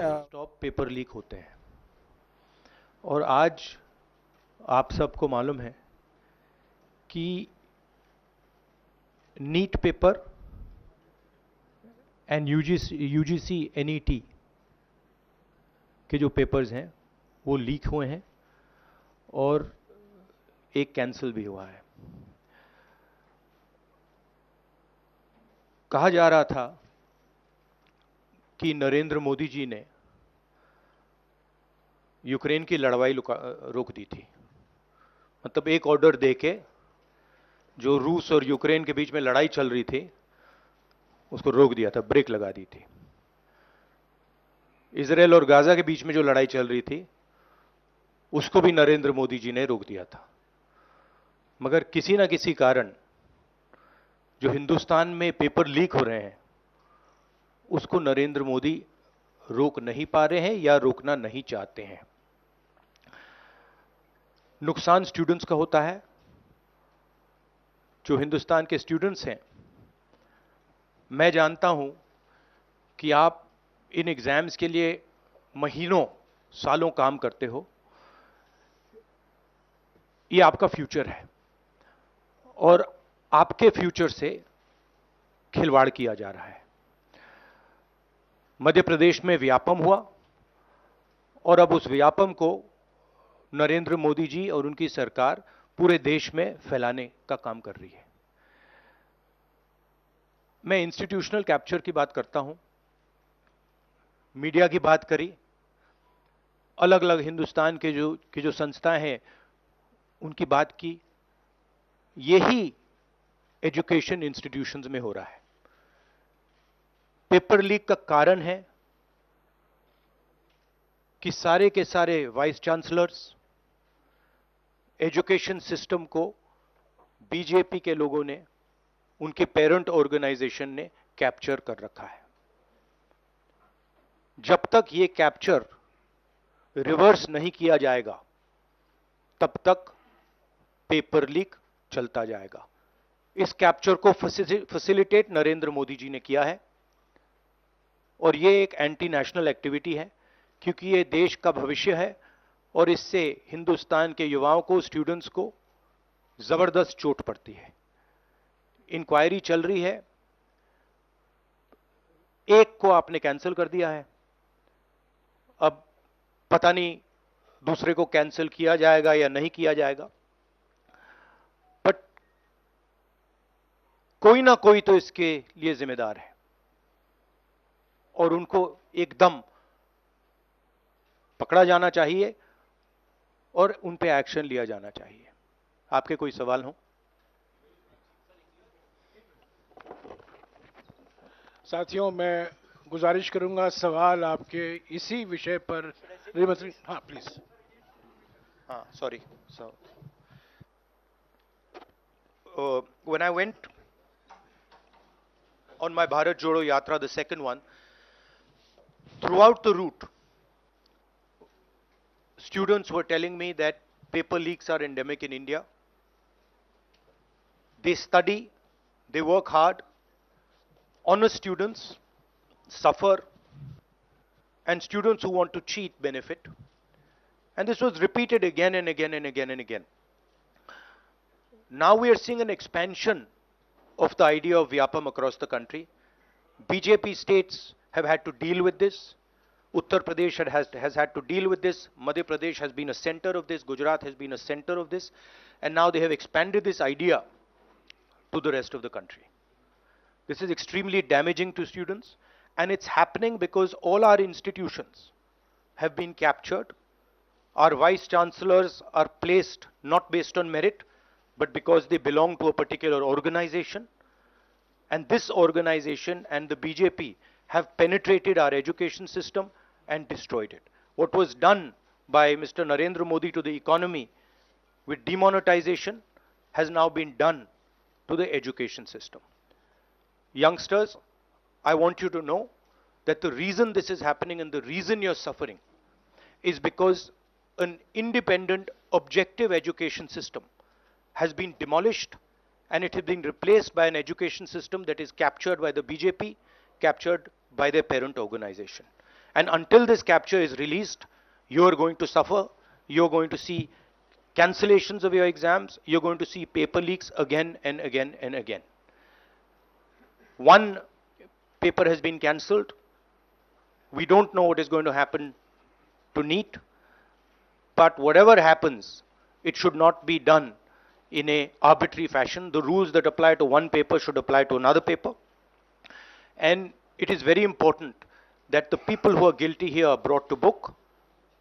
Stop paper leak होते हैं। और आज आप सबको मालूम है कि NEET paper and UGC NET के जो पेपर्स हैं वो लीक हुए हैं और एक कैंसिल भी हुआ है। कहा जा रहा था कि नरेंद्र मोदी जी ने यूक्रेन की लड़ाई रोक दी थी। मतलब एक ऑर्डर देके जो रूस और यूक्रेन के बीच में लड़ाई चल रही थी उसको रोक दिया था, ब्रेक लगा दी थी। इजराइल और गाजा के बीच में जो लड़ाई चल रही थी उसको भी नरेंद्र मोदी जी ने रोक दिया था। मगर किसी ना किसी कारण जो हिंदुस्तान में पेपर लीक हो रहे हैं उसको नरेंद्र मोदी रोक नहीं पा रहे हैं या रोकना नहीं चाहते हैं। नुकसान स्टूडेंट्स का होता है। जो हिंदुस्तान के स्टूडेंट्स हैं, मैं जानता हूं कि आप इन एग्जाम्स के लिए महीनों सालों काम करते हो। ये आपका फ्यूचर है और आपके फ्यूचर से खिलवाड़ किया जा रहा है। मध्य प्रदेश में व्यापम हुआ और अब उस व्यापम को नरेंद्र मोदी जी और उनकी सरकार पूरे देश में फैलाने का काम कर रही है। मैं इंस्टीट्यूशनल कैप्चर की बात करता हूं, मीडिया की बात करी, अलग अलग हिंदुस्तान के जो संस्थाएं हैं उनकी बात की। यही एजुकेशन इंस्टीट्यूशंस में हो रहा है। पेपर लीक का कारण है कि सारे के सारे वाइस चांसलर्स, एजुकेशन सिस्टम को बीजेपी के लोगों ने, उनके पेरेंट ऑर्गेनाइजेशन ने कैप्चर कर रखा है। जब तक ये कैप्चर रिवर्स नहीं किया जाएगा तब तक पेपर लीक चलता जाएगा। इस कैप्चर को फैसिलिटेट नरेंद्र मोदी जी ने किया है और ये एक एंटी नेशनल एक्टिविटी है क्योंकि ये देश का भविष्य है और इससे हिंदुस्तान के युवाओं को, स्टूडेंट्स को जबरदस्त चोट पड़ती है। इंक्वायरी चल रही है, एक को आपने कैंसिल कर दिया है, अब पता नहीं दूसरे को कैंसिल किया जाएगा या नहीं किया जाएगा, बट कोई ना कोई तो इसके लिए जिम्मेदार है और उनको एकदम पकड़ा जाना चाहिए और उन पे एक्शन लिया जाना चाहिए। आपके कोई सवाल हो? साथियों, मैं गुजारिश करूंगा सवाल आपके इसी विषय पर। हाँ प्लीज। हाँ, sorry. So, when I went on my Bharat Jodo Yatra, the second one, throughout the route, students were telling me that paper leaks are endemic in India. They study, they work hard, honest students suffer, and students who want to cheat benefit. And this was repeated again and again and again and again. Now we are seeing an expansion of the idea of Vyapam across the country. BJP states have had to deal with this. Uttar Pradesh has had to deal with this. Madhya Pradesh has been a center of this. Gujarat has been a center of this. And now they have expanded this idea to the rest of the country. This is extremely damaging to students, and it's happening because all our institutions have been captured. Our vice chancellors are placed not based on merit, but because they belong to a particular organization. And this organization and the BJP have penetrated our education system and destroyed it. What was done by Mr. Narendra Modi to the economy with demonetization has now been done to the education system. Youngsters, I want you to know that the reason this is happening and the reason you're suffering is because an independent, objective education system has been demolished and it has been replaced by an education system that is captured by the BJP, captured by their parent organization. And until this capture is released, you are going to suffer. You're going to see cancellations of your exams. You're going to see paper leaks again and again and again. One paper has been cancelled. We don't know what is going to happen to NEET. But whatever happens, it should not be done in a arbitrary fashion. The rules that apply to one paper should apply to another paper. And it is very important that the people who are guilty here are brought to book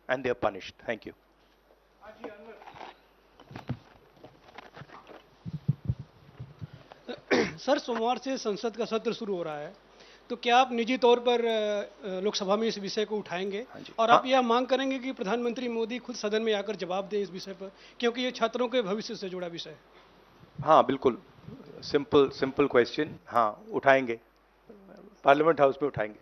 and they are punished. Thank you. Sir, सोमवार से संसद का सत्र शुरू हो रहा है, तो क्या आप निजी तौर पर लोकसभा में इस विषय को उठाएंगे और आप यह मांग करेंगे कि प्रधानमंत्री मोदी खुद सदन में आकर जवाब दें इस विषय पर, क्योंकि ये छात्रों के भविष्य से जुड़ा विषय है? हाँ, बिल्कुल, सिंपल क्वेश्चन. हाँ, उठाएंगे, पार्लियामेंट हाउस में उठाएंगे.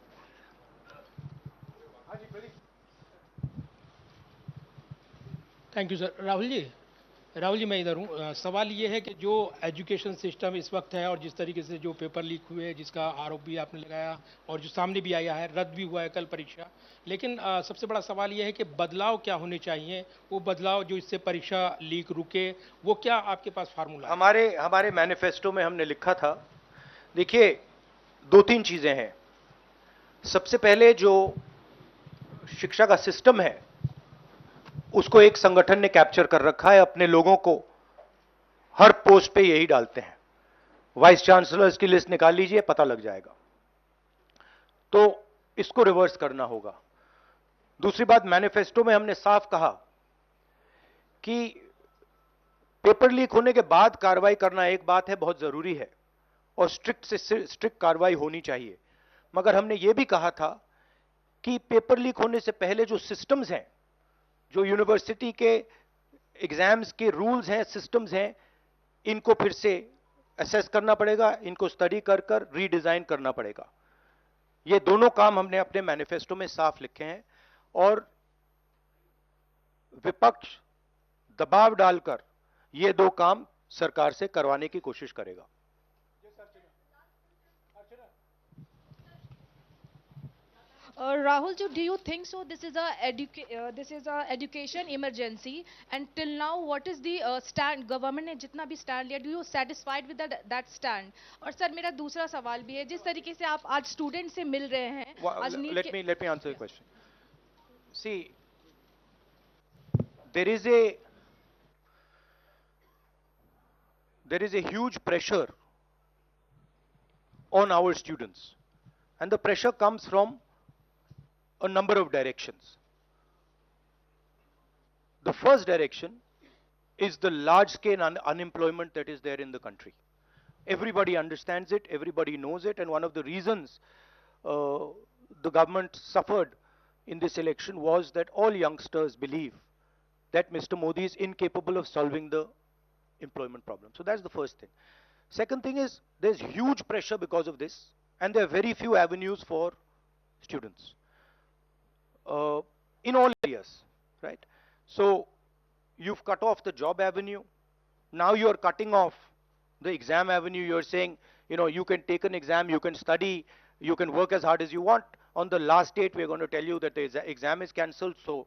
Thank you sir. Rahul ji मैं इधर हूँ. सवाल ये है कि जो एजुकेशन सिस्टम इस वक्त है और जिस तरीके से जो पेपर लीक हुए, जिसका आरोप भी आपने लगाया और जो सामने भी आया है, रद्द भी हुआ है कल परीक्षा, लेकिन सबसे बड़ा सवाल ये है कि बदलाव क्या होने चाहिए, वो बदलाव जो इससे परीक्षा लीक रुके, वो क्या आपके पास फार्मूला? हमारे मैनिफेस्टो में हमने लिखा था. देखिए, 2-3 चीजें हैं. सबसे पहले जो शिक्षा का सिस्टम है उसको एक संगठन ने कैप्चर कर रखा है. अपने लोगों को हर पोस्ट पे यही डालते हैं. वाइस चांसलर्स की लिस्ट निकाल लीजिए, पता लग जाएगा. तो इसको रिवर्स करना होगा. दूसरी बात, मैनिफेस्टो में हमने साफ कहा कि पेपर लीक होने के बाद कार्रवाई करना एक बात है, बहुत जरूरी है और स्ट्रिक्ट से स्ट्रिक्ट कार्रवाई होनी चाहिए. मगर हमने यह भी कहा था कि पेपर लीक होने से पहले जो सिस्टम्स हैं, जो यूनिवर्सिटी के एग्जाम्स के रूल्स हैं, सिस्टम्स हैं, इनको फिर से असेस करना पड़ेगा, इनको स्टडी कर रीडिजाइन करना पड़ेगा. ये दोनों काम हमने अपने मैनिफेस्टो में साफ लिखे हैं और विपक्ष दबाव डालकर ये दो काम सरकार से करवाने की कोशिश करेगा. Rahul, do you think so? This is a education emergency, and till now, what is the stand? Government ने जितना भी stand लिया, do you satisfied with that stand? और सर मेरा दूसरा सवाल भी है, जिस तरीके से आप आज स्टूडेंट से मिल रहे हैं, आज let me answer the question. See, there is a huge pressure on our students, and the pressure comes from a number of directions. The first direction is the large scale unemployment that is there in the country. Everybody understands it, everybody knows it, and one of the reasons the government suffered in this election was that all youngsters believe that Mr. Modi is incapable of solving the employment problem. So that's the first thing. Second thing is there's huge pressure because of this, and there are very few avenues for students. In all areas, right? So you've cut off the job avenue. Now you're cutting off the exam avenue. You're saying, you can take an exam, you can study, you can work as hard as you want. On the last date, we're going to tell you that the exam is cancelled. So,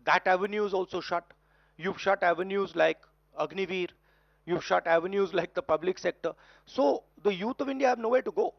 that avenue is also shut. You've shut avenues like Agniveer. You've shut avenues like the public sector. So the youth of India have nowhere to go.